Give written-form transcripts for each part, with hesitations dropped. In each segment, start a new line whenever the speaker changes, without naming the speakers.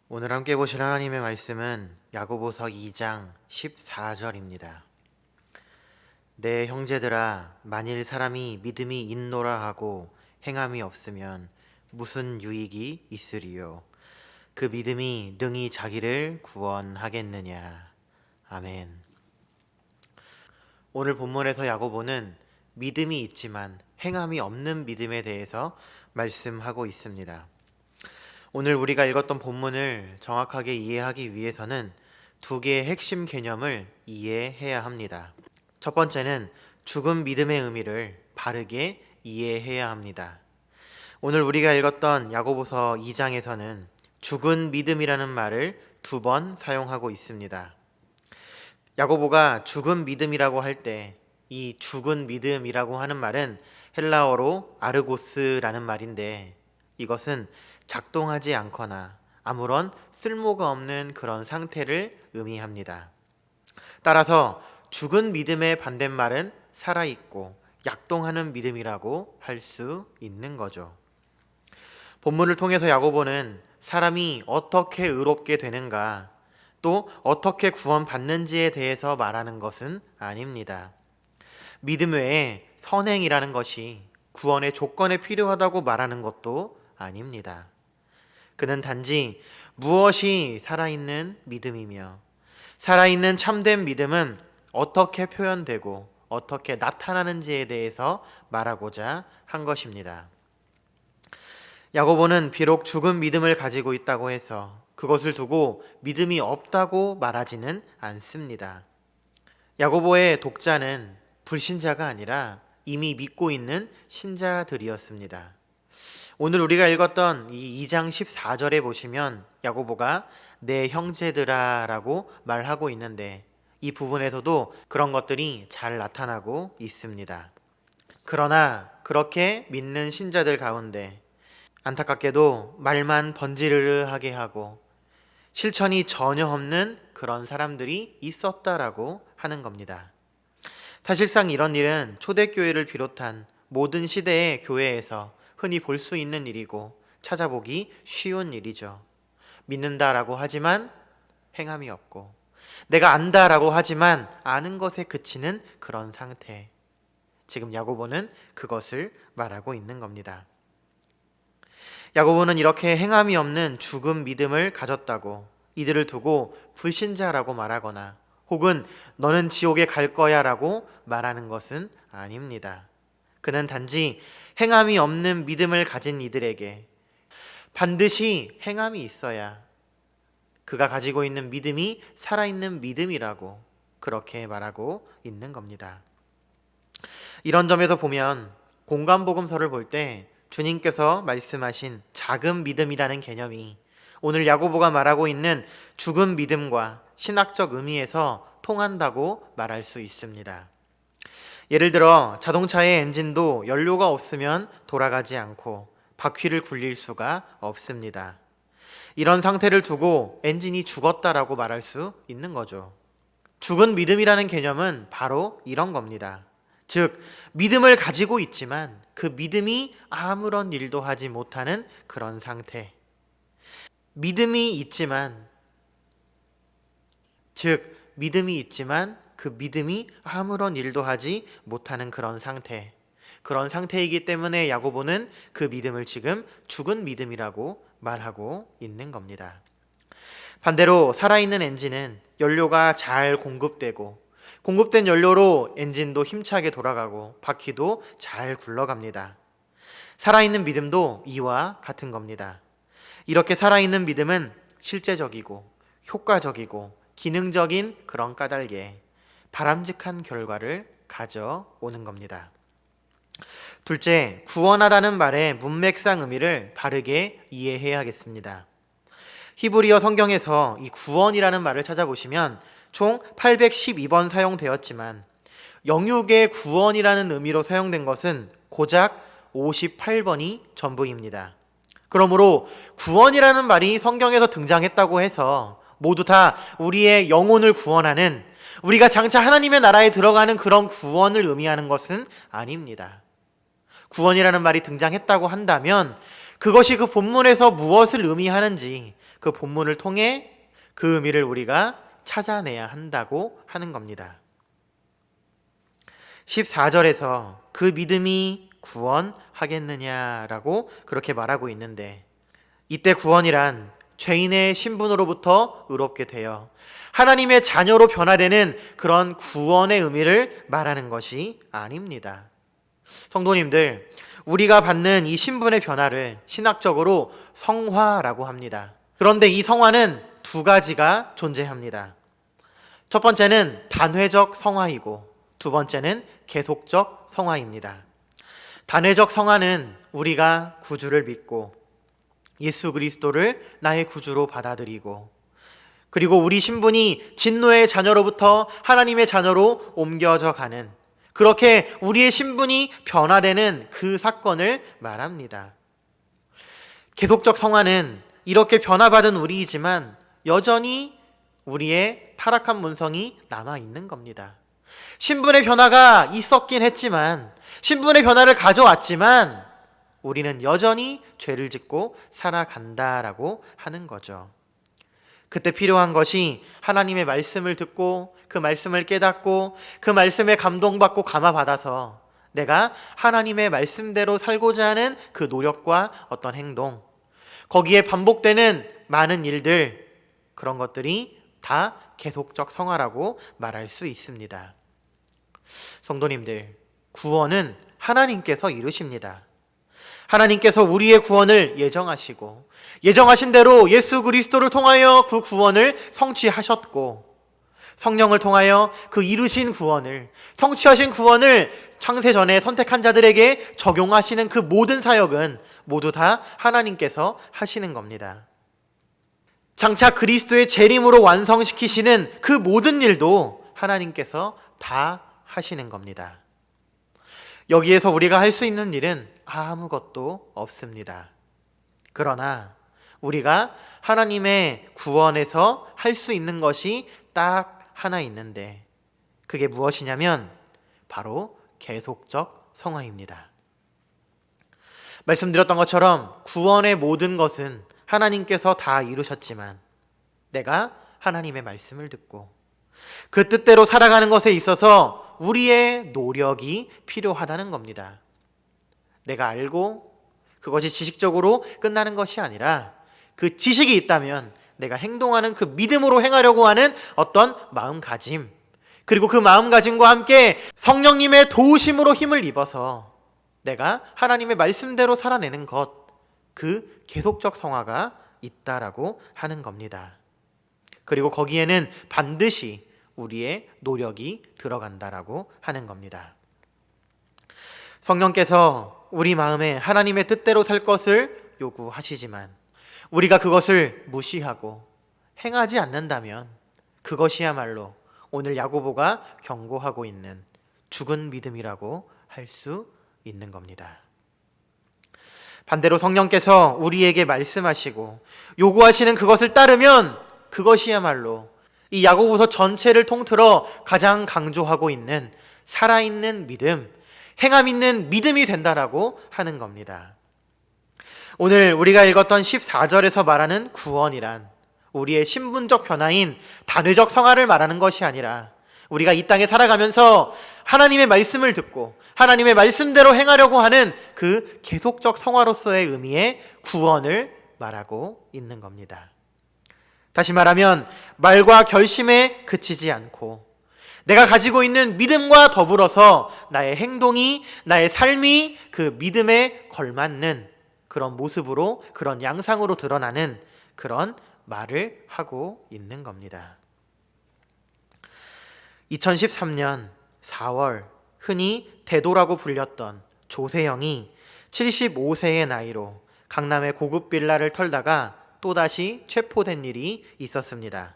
오늘 함께 보실 하나님의 말씀은 야고보서 2장 14절입니다. 내 형제들아, 만일 사람이 믿음이 있노라 하고 행함이 없으면 무슨 유익이 있으리요? 그 믿음이 능히 자기를 구원하겠느냐. 아멘. 오늘 본문에서 야고보는 믿음이 있지만 행함이 없는 믿음에 대해서 말씀하고 있습니다. 오늘 우리가 읽었던 본문을 정확하게 이해하기 위해서는 두 개의 핵심 개념을 이해해야 합니다. 첫 번째는 죽은 믿음의 의미를 바르게 이해해야 합니다. 오늘 우리가 읽었던 야고보서 2장에서는 죽은 믿음이라는 말을 두 번 사용하고 있습니다. 야고보가 죽은 믿음이라고 할 때 이 죽은 믿음이라고 하는 말은 헬라어로 아르고스라는 말인데, 이것은 작동하지 않거나 아무런 쓸모가 없는 그런 상태를 의미합니다. 따라서 죽은 믿음의 반대말은 살아있고 약동하는 믿음이라고 할 수 있는 거죠. 본문을 통해서 야고보는 사람이 어떻게 의롭게 되는가, 또 어떻게 구원받는지에 대해서 말하는 것은 아닙니다. 믿음 외에 선행이라는 것이 구원의 조건에 필요하다고 말하는 것도 아닙니다. 그는 단지 무엇이 살아있는 믿음이며 살아있는 참된 믿음은 어떻게 표현되고 어떻게 나타나는지에 대해서 말하고자 한 것입니다. 야고보는 비록 죽은 믿음을 가지고 있다고 해서 그것을 두고 믿음이 없다고 말하지는 않습니다. 야고보의 독자는 불신자가 아니라 이미 믿고 있는 신자들이었습니다. 오늘 우리가 읽었던 이 2장 14절에 보시면 야고보가 내 형제들아 라고 말하고 있는데, 이 부분에서도 그런 것들이 잘 나타나고 있습니다. 그러나 그렇게 믿는 신자들 가운데 안타깝게도 말만 번지르르하게 하고 실천이 전혀 없는 그런 사람들이 있었다라고 하는 겁니다. 사실상 이런 일은 초대교회를 비롯한 모든 시대의 교회에서 흔히 볼 수 있는 일이고 찾아보기 쉬운 일이죠. 믿는다라고 하지만 행함이 없고, 내가 안다라고 하지만 아는 것에 그치는 그런 상태. 지금 야고보는 그것을 말하고 있는 겁니다. 야고보는 이렇게 행함이 없는 죽은 믿음을 가졌다고 이들을 두고 불신자라고 말하거나 혹은 너는 지옥에 갈 거야 라고 말하는 것은 아닙니다. 그는 단지 행함이 없는 믿음을 가진 이들에게 반드시 행함이 있어야 그가 가지고 있는 믿음이 살아있는 믿음이라고 그렇게 말하고 있는 겁니다. 이런 점에서 보면 공관복음서를 볼 때 주님께서 말씀하신 작은 믿음이라는 개념이 오늘 야고보가 말하고 있는 죽은 믿음과 신학적 의미에서 통한다고 말할 수 있습니다. 예를 들어 자동차의 엔진도 연료가 없으면 돌아가지 않고 바퀴를 굴릴 수가 없습니다. 이런 상태를 두고 엔진이 죽었다라고 말할 수 있는 거죠. 죽은 믿음이라는 개념은 바로 이런 겁니다. 즉, 믿음을 가지고 있지만 그 믿음이 아무런 일도 하지 못하는 그런 상태. 믿음이 있지만 그 믿음이 아무런 일도 하지 못하는 그런 상태. 그런 상태이기 때문에 야고보는 그 믿음을 지금 죽은 믿음이라고 말하고 있는 겁니다. 반대로 살아있는 엔진은 연료가 잘 공급된 연료로 엔진도 힘차게 돌아가고 바퀴도 잘 굴러갑니다. 살아있는 믿음도 이와 같은 겁니다. 이렇게 살아있는 믿음은 실제적이고 효과적이고 기능적인 그런 까닭에 바람직한 결과를 가져오는 겁니다. 둘째, 구원하다는 말의 문맥상 의미를 바르게 이해해야겠습니다. 히브리어 성경에서 이 구원이라는 말을 찾아보시면 총 812번 사용되었지만 영육의 구원이라는 의미로 사용된 것은 고작 58번이 전부입니다. 그러므로 구원이라는 말이 성경에서 등장했다고 해서 모두 다 우리의 영혼을 구원하는, 우리가 장차 하나님의 나라에 들어가는 그런 구원을 의미하는 것은 아닙니다. 구원이라는 말이 등장했다고 한다면 그것이 그 본문에서 무엇을 의미하는지, 그 본문을 통해 그 의미를 우리가 찾아내야 한다고 하는 겁니다. 14절에서 그 믿음이 구원하겠느냐라고 그렇게 말하고 있는데, 이때 구원이란 죄인의 신분으로부터 의롭게 되어 하나님의 자녀로 변화되는 그런 구원의 의미를 말하는 것이 아닙니다. 성도님들, 우리가 받는 이 신분의 변화를 신학적으로 성화라고 합니다. 그런데 이 성화는 두 가지가 존재합니다. 첫 번째는 단회적 성화이고 두 번째는 계속적 성화입니다. 단회적 성화는 우리가 구주를 믿고 예수 그리스도를 나의 구주로 받아들이고, 그리고 우리 신분이 진노의 자녀로부터 하나님의 자녀로 옮겨져 가는, 그렇게 우리의 신분이 변화되는 그 사건을 말합니다. 계속적 성화는 이렇게 변화받은 우리이지만 여전히 우리의 타락한 본성이 남아있는 겁니다. 신분의 변화가 있었긴 했지만, 신분의 변화를 가져왔지만 우리는 여전히 죄를 짓고 살아간다라고 하는 거죠. 그때 필요한 것이 하나님의 말씀을 듣고 그 말씀을 깨닫고 그 말씀에 감동받고 감화받아서 내가 하나님의 말씀대로 살고자 하는 그 노력과 어떤 행동, 거기에 반복되는 많은 일들, 그런 것들이 다 계속적 성화라고 말할 수 있습니다. 성도님들, 구원은 하나님께서 이루십니다. 하나님께서 우리의 구원을 예정하시고 예정하신 대로 예수 그리스도를 통하여 그 구원을 성취하셨고, 성령을 통하여 그 이루신 구원을, 성취하신 구원을 창세전에 선택한 자들에게 적용하시는 그 모든 사역은 모두 다 하나님께서 하시는 겁니다. 장차 그리스도의 재림으로 완성시키시는 그 모든 일도 하나님께서 다 하시는 겁니다. 여기에서 우리가 할 수 있는 일은 아무것도 없습니다. 그러나 우리가 하나님의 구원에서 할 수 있는 것이 딱 하나 있는데, 그게 무엇이냐면 바로 계속적 성화입니다. 말씀드렸던 것처럼 구원의 모든 것은 하나님께서 다 이루셨지만, 내가 하나님의 말씀을 듣고 그 뜻대로 살아가는 것에 있어서 우리의 노력이 필요하다는 겁니다. 내가 알고 그것이 지식적으로 끝나는 것이 아니라, 그 지식이 있다면 내가 행동하는 그 믿음으로 행하려고 하는 어떤 마음가짐, 그리고 그 마음가짐과 함께 성령님의 도우심으로 힘을 입어서 내가 하나님의 말씀대로 살아내는 것, 그 계속적 성화가 있다라고 하는 겁니다. 그리고 거기에는 반드시 우리의 노력이 들어간다라고 하는 겁니다. 성령께서 우리 마음에 하나님의 뜻대로 살 것을 요구하시지만 우리가 그것을 무시하고 행하지 않는다면 그것이야말로 오늘 야고보가 경고하고 있는 죽은 믿음이라고 할 수 있는 겁니다. 반대로 성령께서 우리에게 말씀하시고 요구하시는 그것을 따르면 그것이야말로 이 야고보서 전체를 통틀어 가장 강조하고 있는 살아있는 믿음, 행함 있는 믿음이 된다라고 하는 겁니다. 오늘 우리가 읽었던 14절에서 말하는 구원이란 우리의 신분적 변화인 단회적 성화를 말하는 것이 아니라, 우리가 이 땅에 살아가면서 하나님의 말씀을 듣고 하나님의 말씀대로 행하려고 하는 그 계속적 성화로서의 의미의 구원을 말하고 있는 겁니다. 다시 말하면 말과 결심에 그치지 않고 내가 가지고 있는 믿음과 더불어서 나의 행동이, 나의 삶이 그 믿음에 걸맞는 그런 모습으로, 그런 양상으로 드러나는 그런 말을 하고 있는 겁니다. 2013년 4월 흔히 대도라고 불렸던 조세영이 75세의 나이로 강남의 고급 빌라를 털다가 또다시 체포된 일이 있었습니다.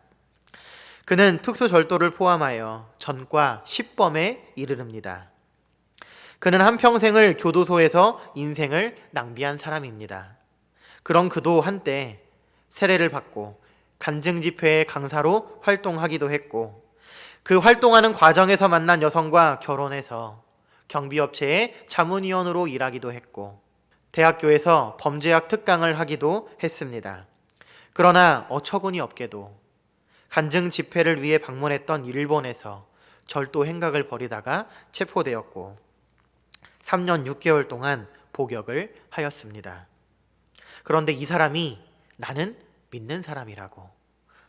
그는 특수절도를 포함하여 전과 10범에 이르릅니다. 그는 한평생을 교도소에서 인생을 낭비한 사람입니다. 그런 그도 한때 세례를 받고 간증집회의 강사로 활동하기도 했고, 그 활동하는 과정에서 만난 여성과 결혼해서 경비업체의 자문위원으로 일하기도 했고, 대학교에서 범죄학 특강을 하기도 했습니다. 그러나 어처구니 없게도 간증 집회를 위해 방문했던 일본에서 절도 행각을 벌이다가 체포되었고 3년 6개월 동안 복역을 하였습니다. 그런데 이 사람이 나는 믿는 사람이라고,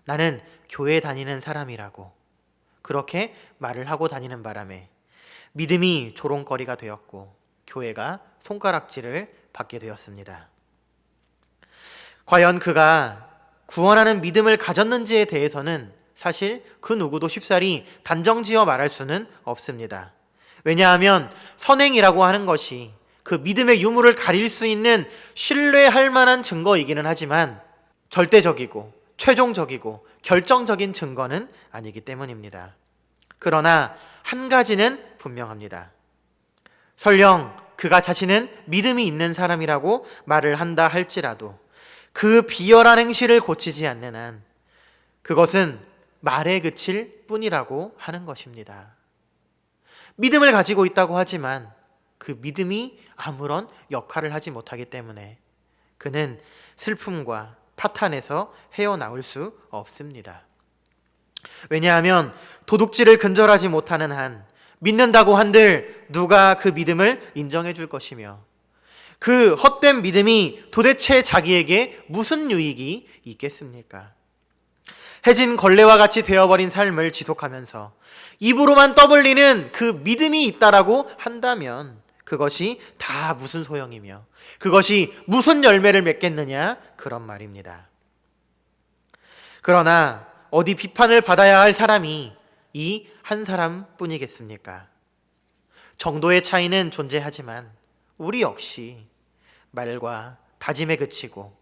나는 교회 다니는 사람이라고 그렇게 말을 하고 다니는 바람에 믿음이 조롱거리가 되었고 교회가 손가락질을 받게 되었습니다. 과연 그가 구원하는 믿음을 가졌는지에 대해서는 사실 그 누구도 쉽사리 단정지어 말할 수는 없습니다. 왜냐하면 선행이라고 하는 것이 그 믿음의 유무를 가릴 수 있는 신뢰할 만한 증거이기는 하지만 절대적이고 최종적이고 결정적인 증거는 아니기 때문입니다. 그러나 한 가지는 분명합니다. 설령 그가 자신은 믿음이 있는 사람이라고 말을 한다 할지라도 그 비열한 행실을 고치지 않는 한 그것은 말에 그칠 뿐이라고 하는 것입니다. 믿음을 가지고 있다고 하지만 그 믿음이 아무런 역할을 하지 못하기 때문에 그는 슬픔과 파탄에서 헤어나올 수 없습니다. 왜냐하면 도둑질을 근절하지 못하는 한 믿는다고 한들 누가 그 믿음을 인정해 줄 것이며 그 헛된 믿음이 도대체 자기에게 무슨 유익이 있겠습니까? 해진 걸레와 같이 되어버린 삶을 지속하면서 입으로만 떠벌리는 그 믿음이 있다라고 한다면 그것이 다 무슨 소용이며 그것이 무슨 열매를 맺겠느냐 그런 말입니다. 그러나 어디 비판을 받아야 할 사람이 이 한 사람뿐이겠습니까? 정도의 차이는 존재하지만 우리 역시 말과 다짐에 그치고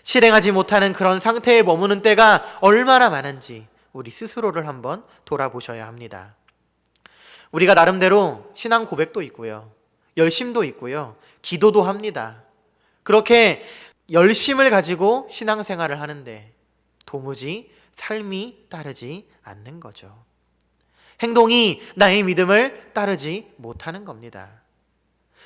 실행하지 못하는 그런 상태에 머무는 때가 얼마나 많은지 우리 스스로를 한번 돌아보셔야 합니다. 우리가 나름대로 신앙 고백도 있고요, 열심도 있고요, 기도도 합니다. 그렇게 열심을 가지고 신앙생활을 하는데 도무지 삶이 따르지 않는 거죠. 행동이 나의 믿음을 따르지 못하는 겁니다.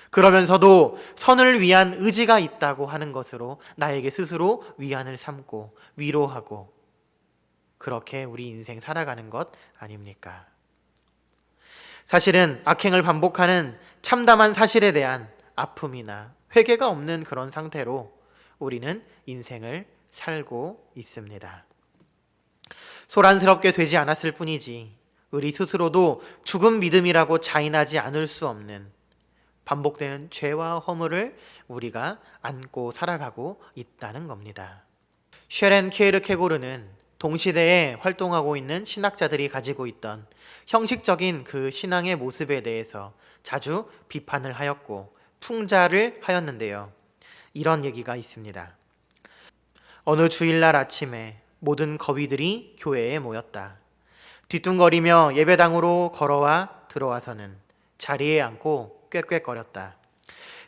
그러면서도 선을 위한 의지가 있다고 하는 것으로 나에게 스스로 위안을 삼고 위로하고 그렇게 우리 인생 살아가는 것 아닙니까? 사실은 악행을 반복하는 참담한 사실에 대한 아픔이나 회개가 없는 그런 상태로 우리는 인생을 살고 있습니다. 소란스럽게 되지 않았을 뿐이지 우리 스스로도 죽은 믿음이라고 자인하지 않을 수 없는 반복되는 죄와 허물을 우리가 안고 살아가고 있다는 겁니다. 쉐렌 키에르케고르는 동시대에 활동하고 있는 신학자들이 가지고 있던 형식적인 그 신앙의 모습에 대해서 자주 비판을 하였고 풍자를 하였는데요. 이런 얘기가 있습니다. 어느 주일날 아침에 모든 거위들이 교회에 모였다. 뒤뚱거리며 예배당으로 걸어와 들어와서는 자리에 앉고 꾀꾀거렸다.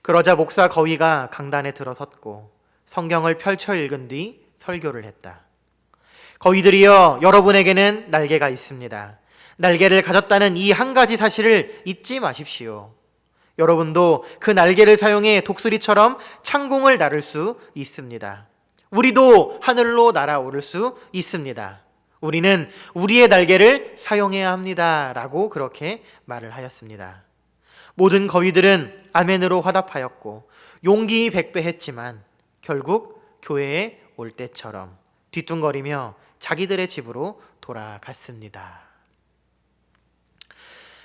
그러자 목사 거위가 강단에 들어섰고 성경을 펼쳐 읽은 뒤 설교를 했다. 거위들이여, 여러분에게는 날개가 있습니다. 날개를 가졌다는 이 한 가지 사실을 잊지 마십시오. 여러분도 그 날개를 사용해 독수리처럼 창공을 나를 수 있습니다. 우리도 하늘로 날아오를 수 있습니다. 우리는 우리의 날개를 사용해야 합니다. 라고 그렇게 말을 하였습니다. 모든 거위들은 아멘으로 화답하였고 용기 백배했지만 결국 교회에 올 때처럼 뒤뚱거리며 자기들의 집으로 돌아갔습니다.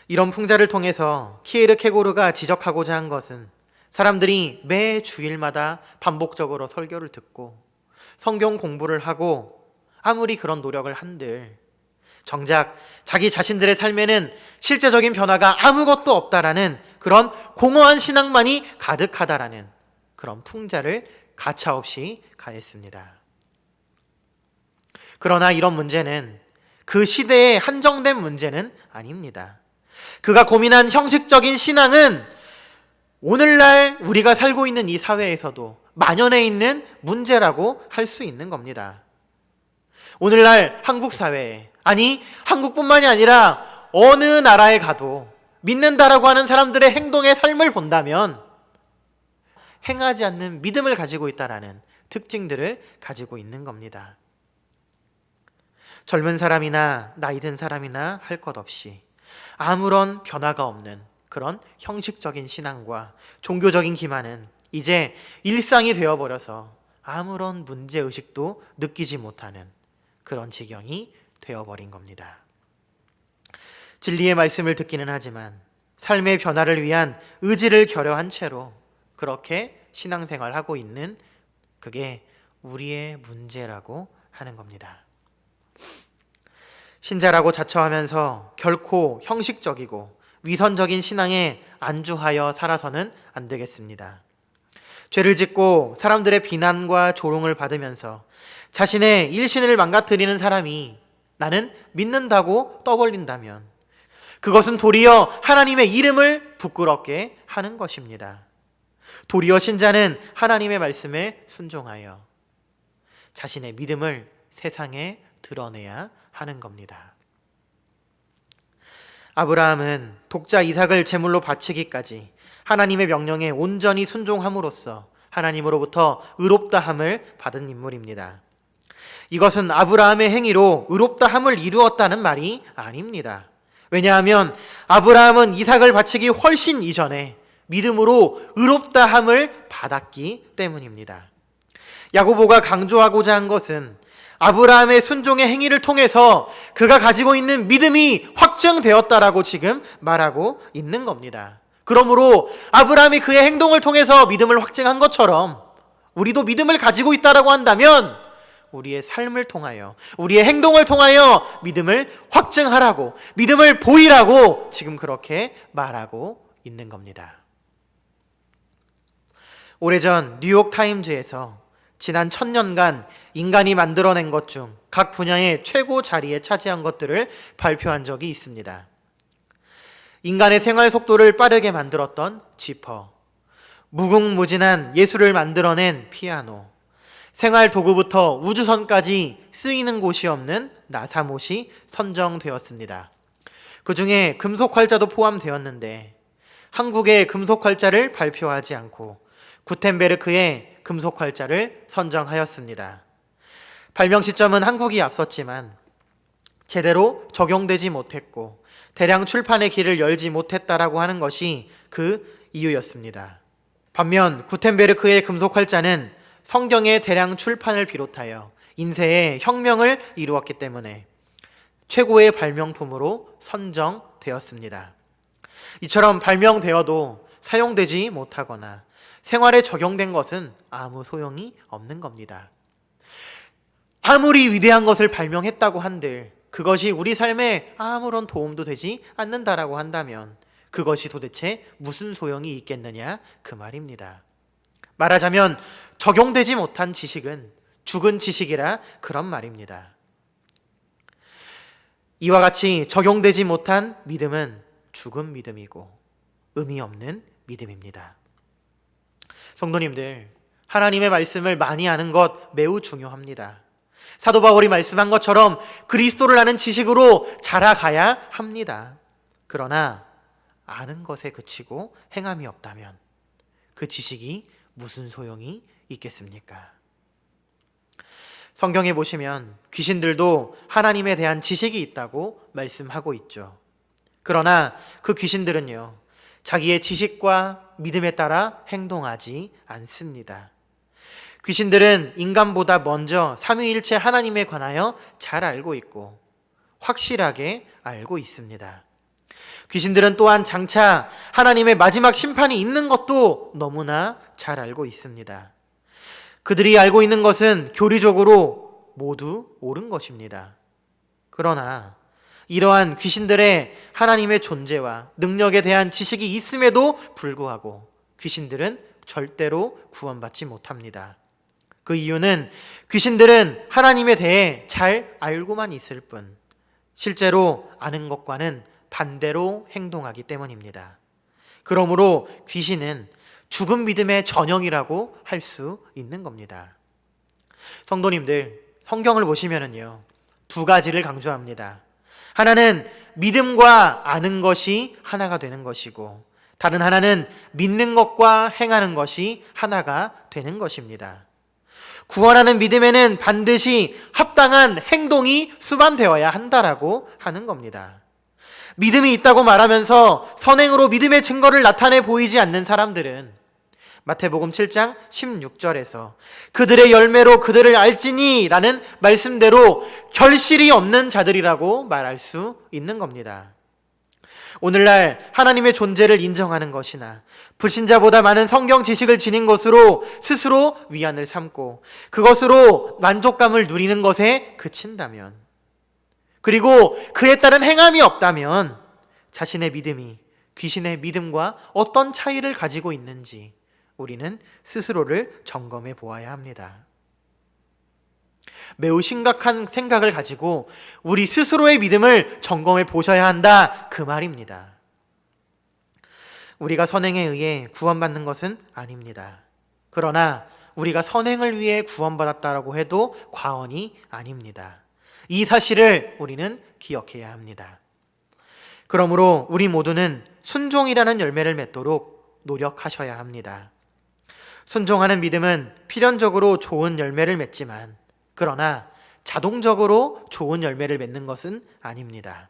이런 풍자를 통해서 키에르케고르가 지적하고자 한 것은 사람들이 매 주일마다 반복적으로 설교를 듣고 성경 공부를 하고 아무리 그런 노력을 한들 정작 자기 자신들의 삶에는 실제적인 변화가 아무것도 없다라는 그런 공허한 신앙만이 가득하다라는 그런 풍자를 가차없이 가했습니다. 그러나 이런 문제는 그 시대에 한정된 문제는 아닙니다. 그가 고민한 형식적인 신앙은 오늘날 우리가 살고 있는 이 사회에서도 만연해 있는 문제라고 할 수 있는 겁니다. 오늘날 한국 사회에, 아니 한국뿐만이 아니라 어느 나라에 가도 믿는다라고 하는 사람들의 행동의 삶을 본다면 행하지 않는 믿음을 가지고 있다라는 특징들을 가지고 있는 겁니다. 젊은 사람이나 나이 든 사람이나 할 것 없이 아무런 변화가 없는 그런 형식적인 신앙과 종교적인 기만은 이제 일상이 되어버려서 아무런 문제의식도 느끼지 못하는 그런 지경이 되어버린 겁니다. 진리의 말씀을 듣기는 하지만 삶의 변화를 위한 의지를 결여한 채로 그렇게 신앙생활하고 있는, 그게 우리의 문제라고 하는 겁니다. 신자라고 자처하면서 결코 형식적이고 위선적인 신앙에 안주하여 살아서는 안 되겠습니다. 죄를 짓고 사람들의 비난과 조롱을 받으면서 자신의 일신을 망가뜨리는 사람이 나는 믿는다고 떠벌린다면 그것은 도리어 하나님의 이름을 부끄럽게 하는 것입니다. 도리어 신자는 하나님의 말씀에 순종하여 자신의 믿음을 세상에 드러내야 하는 겁니다. 아브라함은 독자 이삭을 제물로 바치기까지 하나님의 명령에 온전히 순종함으로써 하나님으로부터 의롭다함을 받은 인물입니다. 이것은 아브라함의 행위로 의롭다함을 이루었다는 말이 아닙니다. 왜냐하면 아브라함은 이삭을 바치기 훨씬 이전에 믿음으로 의롭다함을 받았기 때문입니다. 야고보가 강조하고자 한 것은 아브라함의 순종의 행위를 통해서 그가 가지고 있는 믿음이 확증되었다라고 지금 말하고 있는 겁니다. 그러므로 아브라함이 그의 행동을 통해서 믿음을 확증한 것처럼 우리도 믿음을 가지고 있다라고 한다면 우리의 삶을 통하여, 우리의 행동을 통하여 믿음을 확증하라고, 믿음을 보이라고 지금 그렇게 말하고 있는 겁니다. 오래전 뉴욕타임즈에서 지난 1000년간 인간이 만들어낸 것 중 각 분야의 최고 자리에 차지한 것들을 발표한 적이 있습니다. 인간의 생활 속도를 빠르게 만들었던 지퍼, 무궁무진한 예술을 만들어낸 피아노, 생활 도구부터 우주선까지 쓰이는 곳이 없는 나사못이 선정되었습니다. 그 중에 금속 활자도 포함되었는데 한국의 금속 활자를 발표하지 않고 구텐베르크의 금속 활자를 선정하였습니다. 발명 시점은 한국이 앞섰지만 제대로 적용되지 못했고 대량 출판의 길을 열지 못했다라고 하는 것이 그 이유였습니다. 반면 구텐베르크의 금속 활자는 성경의 대량 출판을 비롯하여 인쇄의 혁명을 이루었기 때문에 최고의 발명품으로 선정되었습니다. 이처럼 발명되어도 사용되지 못하거나 생활에 적용된 것은 아무 소용이 없는 겁니다. 아무리 위대한 것을 발명했다고 한들 그것이 우리 삶에 아무런 도움도 되지 않는다라고 한다면 그것이 도대체 무슨 소용이 있겠느냐 그 말입니다. 말하자면 적용되지 못한 지식은 죽은 지식이라 그런 말입니다. 이와 같이 적용되지 못한 믿음은 죽은 믿음이고 의미 없는 믿음입니다. 성도님들, 하나님의 말씀을 많이 아는 것 매우 중요합니다. 사도 바울이 말씀한 것처럼 그리스도를 아는 지식으로 자라가야 합니다. 그러나 아는 것에 그치고 행함이 없다면 그 지식이 무슨 소용이 있겠습니까? 성경에 보시면 귀신들도 하나님에 대한 지식이 있다고 말씀하고 있죠. 그러나 그 귀신들은요, 자기의 지식과 믿음에 따라 행동하지 않습니다. 귀신들은 인간보다 먼저 삼위일체 하나님에 관하여 잘 알고 있고 확실하게 알고 있습니다. 귀신들은 또한 장차 하나님의 마지막 심판이 있는 것도 너무나 잘 알고 있습니다. 그들이 알고 있는 것은 교리적으로 모두 옳은 것입니다. 그러나 이러한 귀신들의 하나님의 존재와 능력에 대한 지식이 있음에도 불구하고 귀신들은 절대로 구원받지 못합니다. 그 이유는 귀신들은 하나님에 대해 잘 알고만 있을 뿐 실제로 아는 것과는 반대로 행동하기 때문입니다. 그러므로 귀신은 죽은 믿음의 전형이라고 할 수 있는 겁니다. 성도님들, 성경을 보시면은요, 두 가지를 강조합니다. 하나는 믿음과 아는 것이 하나가 되는 것이고 다른 하나는 믿는 것과 행하는 것이 하나가 되는 것입니다. 구원하는 믿음에는 반드시 합당한 행동이 수반되어야 한다라고 하는 겁니다. 믿음이 있다고 말하면서 선행으로 믿음의 증거를 나타내 보이지 않는 사람들은 마태복음 7장 16절에서 그들의 열매로 그들을 알지니 라는 말씀대로 결실이 없는 자들이라고 말할 수 있는 겁니다. 오늘날 하나님의 존재를 인정하는 것이나 불신자보다 많은 성경 지식을 지닌 것으로 스스로 위안을 삼고 그것으로 만족감을 누리는 것에 그친다면, 그리고 그에 따른 행함이 없다면 자신의 믿음이 귀신의 믿음과 어떤 차이를 가지고 있는지 우리는 스스로를 점검해 보아야 합니다. 매우 심각한 생각을 가지고 우리 스스로의 믿음을 점검해 보셔야 한다, 그 말입니다. 우리가 선행에 의해 구원받는 것은 아닙니다. 그러나 우리가 선행을 위해 구원받았다라고 해도 과언이 아닙니다. 이 사실을 우리는 기억해야 합니다. 그러므로 우리 모두는 순종이라는 열매를 맺도록 노력하셔야 합니다. 순종하는 믿음은 필연적으로 좋은 열매를 맺지만, 그러나 자동적으로 좋은 열매를 맺는 것은 아닙니다.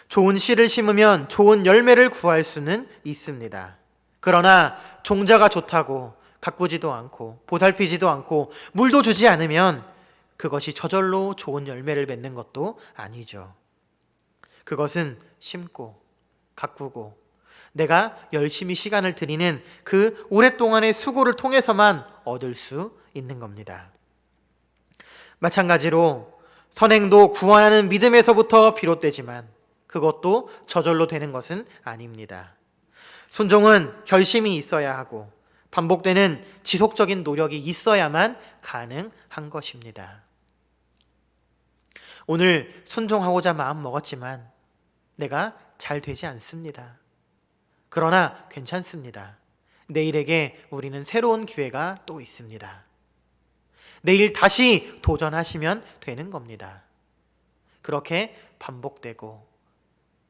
좋은 씨를 심으면 좋은 열매를 구할 수는 있습니다. 그러나 종자가 좋다고 가꾸지도 않고 보살피지도 않고 물도 주지 않으면 그것이 저절로 좋은 열매를 맺는 것도 아니죠. 그것은 심고 가꾸고 내가 열심히 시간을 들이는 그 오랫동안의 수고를 통해서만 얻을 수 있는 겁니다. 마찬가지로 선행도 구원하는 믿음에서부터 비롯되지만 그것도 저절로 되는 것은 아닙니다. 순종은 결심이 있어야 하고 반복되는 지속적인 노력이 있어야만 가능한 것입니다. 오늘 순종하고자 마음 먹었지만 내가 잘 되지 않습니다. 그러나 괜찮습니다. 내일에게 우리는 새로운 기회가 또 있습니다. 내일 다시 도전하시면 되는 겁니다. 그렇게 반복되고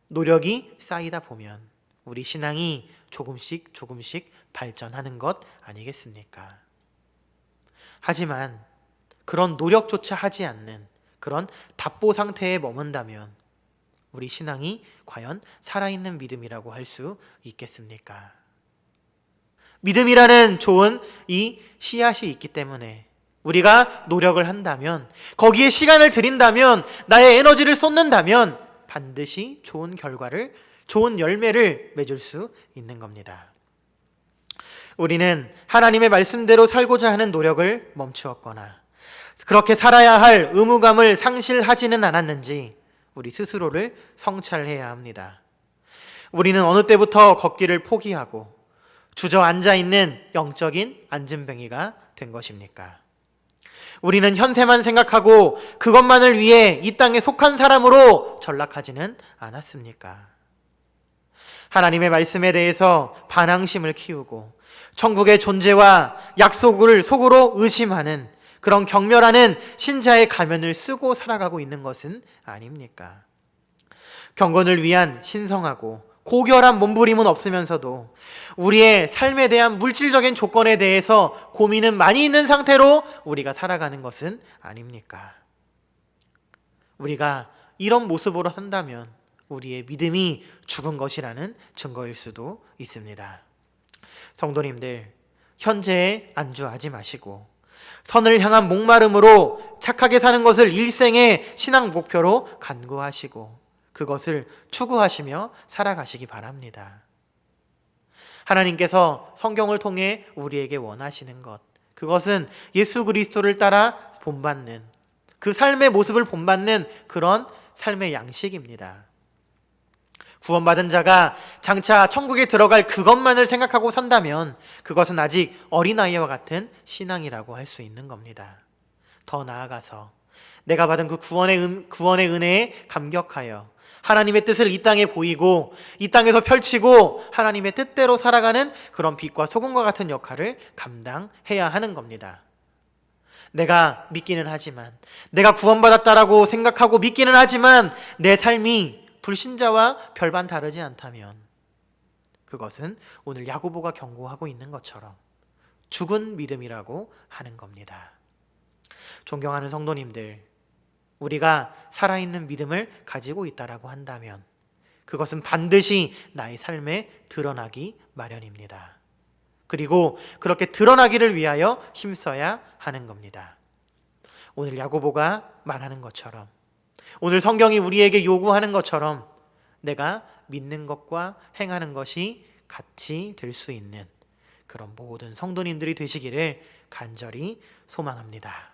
노력이 쌓이다 보면 우리 신앙이 조금씩 발전하는 것 아니겠습니까? 하지만 그런 노력조차 하지 않는 그런 답보 상태에 머문다면 우리 신앙이 과연 살아있는 믿음이라고 할 수 있겠습니까? 믿음이라는 좋은 이 씨앗이 있기 때문에 우리가 노력을 한다면, 거기에 시간을 들인다면, 나의 에너지를 쏟는다면 반드시 좋은 결과를, 좋은 열매를 맺을 수 있는 겁니다. 우리는 하나님의 말씀대로 살고자 하는 노력을 멈추었거나 그렇게 살아야 할 의무감을 상실하지는 않았는지 우리 스스로를 성찰해야 합니다. 우리는 어느 때부터 걷기를 포기하고 주저앉아 있는 영적인 앉은뱅이가 된 것입니까? 우리는 현세만 생각하고 그것만을 위해 이 땅에 속한 사람으로 전락하지는 않았습니까? 하나님의 말씀에 대해서 반항심을 키우고 천국의 존재와 약속을 속으로 의심하는 그런 경멸하는 신자의 가면을 쓰고 살아가고 있는 것은 아닙니까? 경건을 위한 신성하고 고결한 몸부림은 없으면서도 우리의 삶에 대한 물질적인 조건에 대해서 고민은 많이 있는 상태로 우리가 살아가는 것은 아닙니까? 우리가 이런 모습으로 산다면 우리의 믿음이 죽은 것이라는 증거일 수도 있습니다. 성도님들, 현재에 안주하지 마시고 선을 향한 목마름으로 착하게 사는 것을 일생의 신앙 목표로 간구하시고 그것을 추구하시며 살아가시기 바랍니다. 하나님께서 성경을 통해 우리에게 원하시는 것, 그것은 예수 그리스도를 따라 본받는, 그 삶의 모습을 본받는 그런 삶의 양식입니다. 구원받은 자가 장차 천국에 들어갈 그것만을 생각하고 산다면 그것은 아직 어린아이와 같은 신앙이라고 할 수 있는 겁니다. 더 나아가서 내가 받은 그 구원의 은혜에 감격하여 하나님의 뜻을 이 땅에 보이고 이 땅에서 펼치고 하나님의 뜻대로 살아가는 그런 빛과 소금과 같은 역할을 감당해야 하는 겁니다. 내가 믿기는 하지만, 내가 구원받았다라고 생각하고 믿기는 하지만 내 삶이 불신자와 별반 다르지 않다면 그것은 오늘 야고보가 경고하고 있는 것처럼 죽은 믿음이라고 하는 겁니다. 존경하는 성도님들, 우리가 살아있는 믿음을 가지고 있다라고 한다면 그것은 반드시 나의 삶에 드러나기 마련입니다. 그리고 그렇게 드러나기를 위하여 힘써야 하는 겁니다. 오늘 야고보가 말하는 것처럼, 오늘 성경이 우리에게 요구하는 것처럼 내가 믿는 것과 행하는 것이 같이 될 수 있는 그런 모든 성도님들이 되시기를 간절히 소망합니다.